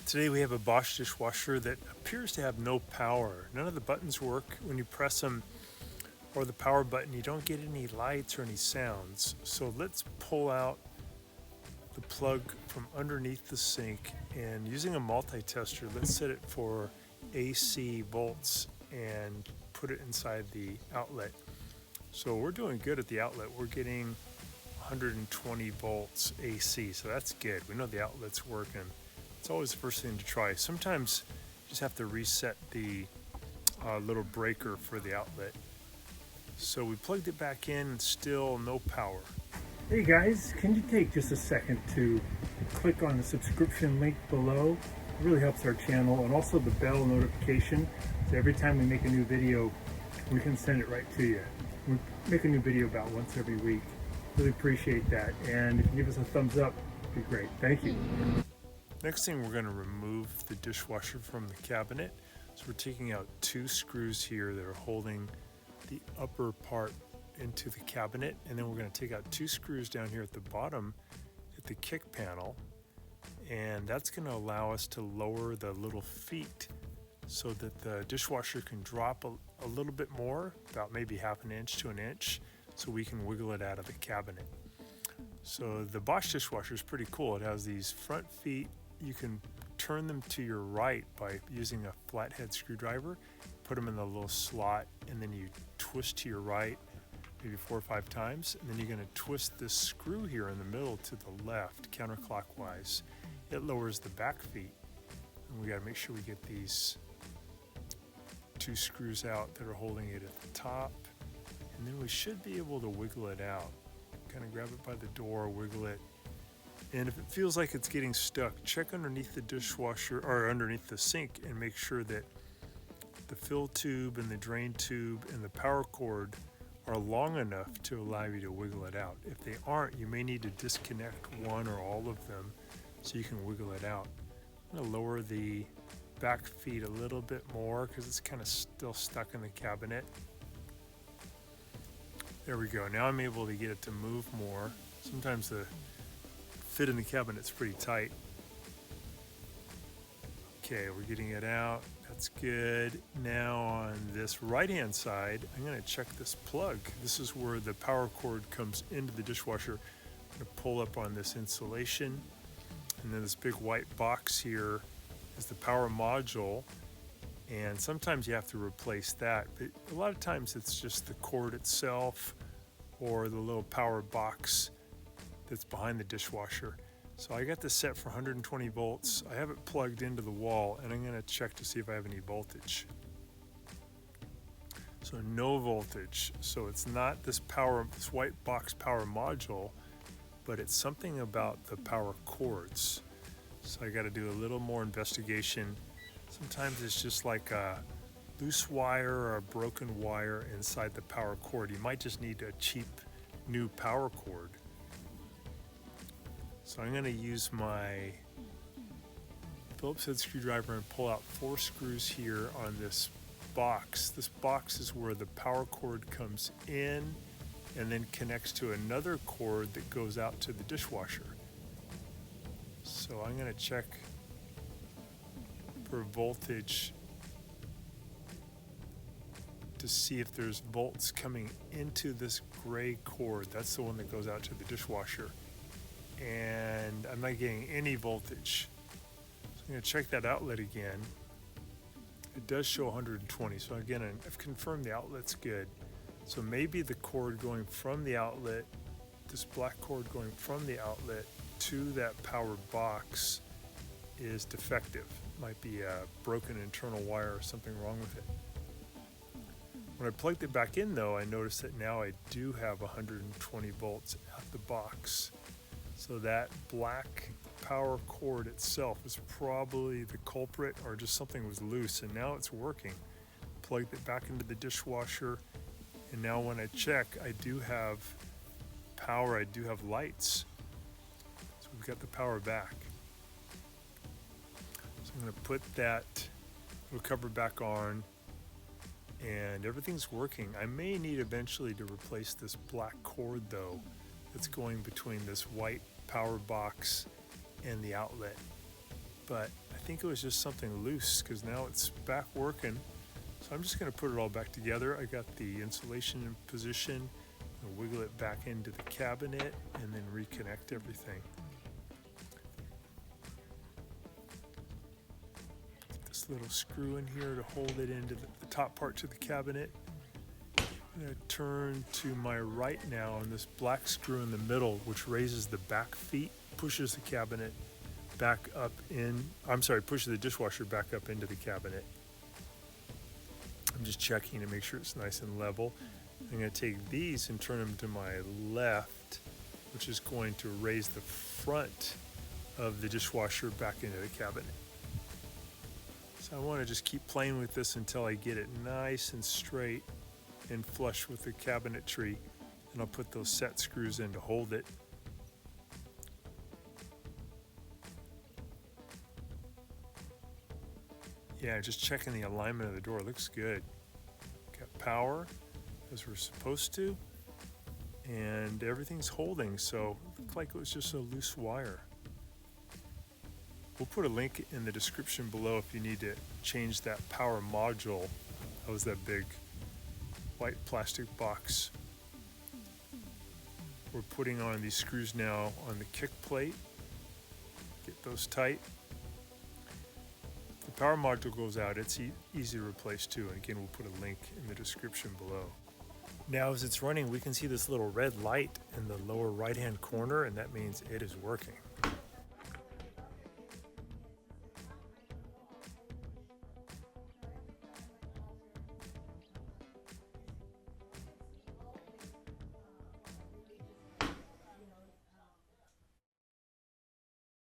Today we have a Bosch dishwasher that appears to have no power. None of the buttons work. When you press them or the power button, you don't get any lights or any sounds. So let's pull out the plug from underneath the sink, and using a multi-tester, let's set it for AC volts and put it inside the outlet. So we're doing good at the outlet. We're getting 120 volts AC, so that's good. We know the outlet's working. It's always the first thing to try. Sometimes you just have to reset the little breaker for the outlet. So we plugged it back in and still no power. Hey guys, can you take just a second to click on the subscription link below? It really helps our channel, and also the bell notification, so every time we make a new video, we can send it right to you. We make a new video about once every week. Really appreciate that, and if you give us a thumbs up, it'd be great. Thank you. Next thing, we're going to remove the dishwasher from the cabinet. So we're taking out two screws here that are holding the upper part into the cabinet, and then we're going to take out two screws down here at the bottom at the kick panel, and that's going to allow us to lower the little feet so that the dishwasher can drop a little bit more, about maybe half an inch to an inch, so we can wiggle it out of the cabinet. So the Bosch dishwasher is pretty cool. It has these front feet. You can turn them to your right by using a flathead screwdriver, put them in the little slot, and then you twist to your right maybe 4 or 5 times, and then you're going to twist this screw here in the middle to the left counterclockwise. It lowers the back feet, and we got to make sure we get these two screws out that are holding it at the top, and then we should be able to wiggle it out. Kind of grab it by the door, wiggle it. And if it feels like it's getting stuck, check underneath the dishwasher or underneath the sink and make sure that the fill tube and the drain tube and the power cord are long enough to allow you to wiggle it out. If they aren't, you may need to disconnect one or all of them so you can wiggle it out. I'm going to lower the back feet a little bit more because it's kind of still stuck in the cabinet. There we go. Now I'm able to get it to move more. Sometimes the fit in the cabinet's pretty tight. Okay, we're getting it out. That's good. Now on this right-hand side, I'm going to check this plug. This is where the power cord comes into the dishwasher. I'm going to pull up on this insulation, and then this big white box here is the power module, and sometimes you have to replace that, but a lot of times it's just the cord itself or the little power box that's behind the dishwasher. So I got this set for 120 volts. I have it plugged into the wall, and I'm going to check to see if I have any voltage. So no voltage. So it's not this white box power module, but it's something about the power cords. So I got to do a little more investigation. Sometimes it's just like a loose wire or a broken wire inside the power cord. You might just need a cheap new power cord. So I'm going to use my Phillips head screwdriver and pull out 4 screws here on this box. This box is where the power cord comes in and then connects to another cord that goes out to the dishwasher. So I'm going to check for voltage to see if there's volts coming into this gray cord. That's the one that goes out to the dishwasher. And I'm not getting any voltage. So I'm going to check that outlet again. It does show 120. So again, I've confirmed the outlet's good. So maybe the cord going from the outlet, this black cord going from the outlet to that power box is defective. Might be a broken internal wire or something wrong with it. When I plugged it back in though, I noticed that now I do have 120 volts at the box. So that black power cord itself is probably the culprit, or just something was loose, and now it's working. Plugged it back into the dishwasher, and now when I check, I do have power, I do have lights. So we've got the power back. So I'm going to put that little cover back on, and everything's working. I may need eventually to replace this black cord though, that's going between this white power box and the outlet. but I think it was just something loose because now it's back working. So I'm just going to put it all back together. I got the insulation in position, and wiggle it back into the cabinet, and then reconnect everything. This little screw in here to hold it into the top part to the cabinet. I'm going to turn to my right now, and this black screw in the middle, which raises the back feet, pushes the cabinet back up in, pushes the dishwasher back up into the cabinet. I'm just checking to make sure it's nice and level. I'm going to take these and turn them to my left, which is going to raise the front of the dishwasher back into the cabinet. So I want to just keep playing with this until I get it nice and straight and flush with the cabinetry, and I'll put those set screws in to hold it. Yeah, just checking the alignment of the door. Looks good. Got power as we're supposed to, and everything's holding, so it looked like it was just a loose wire. We'll put a link in the description below if you need to change that power module. That was that big white plastic box. We're putting on these screws now on the kick plate. Get those tight. The power module goes out. It's easy to replace too. And again, we'll put a link in the description below. Now as it's running, we can see this little red light in the lower right-hand corner, and that means it is working.